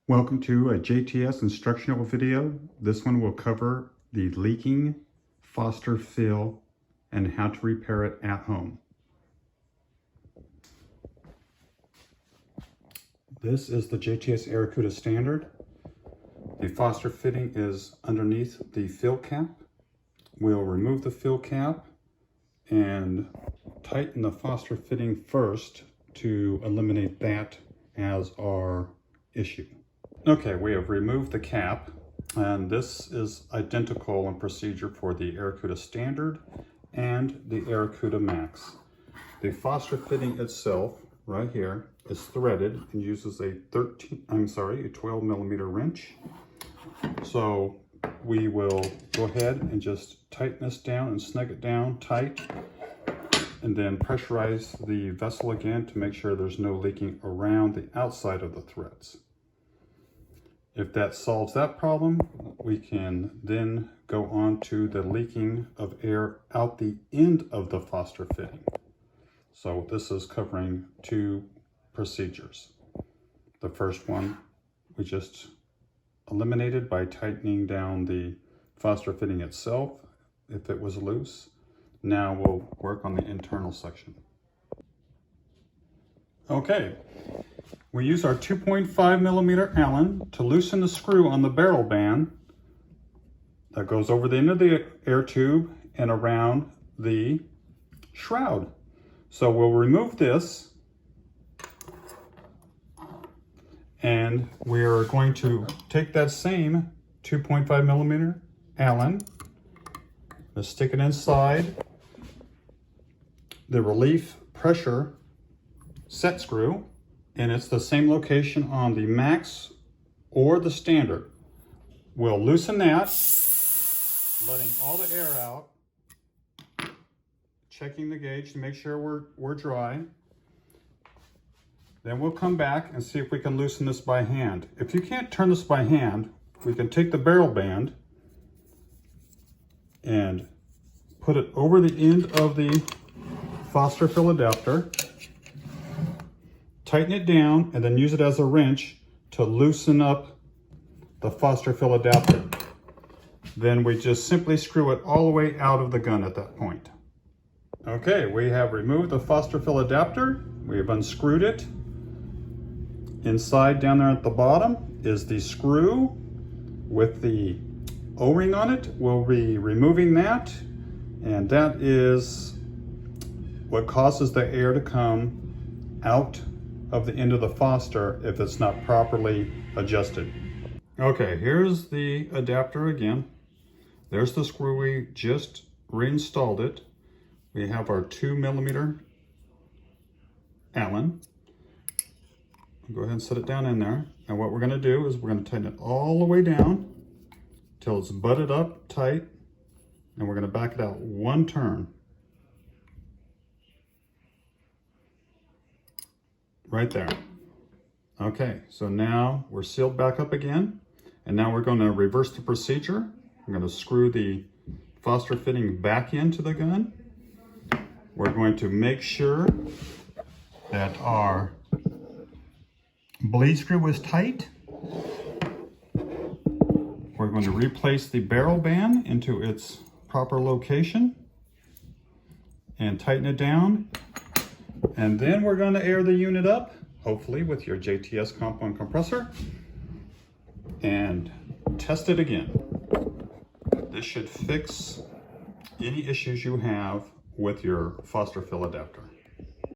Welcome to a JTS instructional video. This one will cover the leaking Foster fill and how to repair it at home. This is the JTS AIRACUDA standard. The Foster fitting is underneath the fill cap. We'll remove the fill cap and tighten the Foster fitting first to eliminate that as our issue. Okay, we have removed the cap, and this is identical in procedure for the AIRACUDA Standard and the AIRACUDA Max. The Foster fitting itself, right here, is threaded and uses a 12 millimeter wrench. So we will go ahead and just tighten this down and snug it down tight, and then pressurize the vessel again to make sure there's no leaking around the outside of the threads. If that solves that problem, we can then go on to the leaking of air out the end of the Foster fitting. So this is covering two procedures. The first one we just eliminated by tightening down the Foster fitting itself if it was loose. Now we'll work on the internal section. Okay. We use our 2.5 millimeter Allen to loosen the screw on the barrel band that goes over the end of the air tube and around the shroud. So we'll remove this, and we're going to take that same 2.5 millimeter Allen, let's stick it inside the relief pressure set screw. And it's the same location on the Max or the Standard. We'll loosen that, letting all the air out, checking the gauge to make sure we're dry. Then we'll come back and see if we can loosen this by hand. If you can't turn this by hand, we can take the barrel band and put it over the end of the Foster fill adapter, tighten it down, and then use it as a wrench to loosen up the Foster fill adapter. Then we just simply screw it all the way out of the gun at that point. Okay, we have removed the Foster fill adapter. We have unscrewed it. Inside down there at the bottom is the screw with the O-ring on it. We'll be removing that, and that is what causes the air to come out of the end of the Foster if it's not properly adjusted. Okay, here's the adapter again. There's the screw, we just reinstalled it. We have our 2 millimeter Allen. Go ahead and set it down in there. And what we're gonna do is we're gonna tighten it all the way down till it's butted up tight, and we're gonna back it out one turn. Right there. Okay, so now we're sealed back up again, and now we're going to reverse the procedure. I'm going to screw the Foster fitting back into the gun. We're going to make sure that our bleed screw is tight. We're going to replace the barrel band into its proper location and tighten it down. And then we're going to air the unit up, hopefully with your JTS compound compressor, and test it again. This should fix any issues you have with your Foster fill adapter.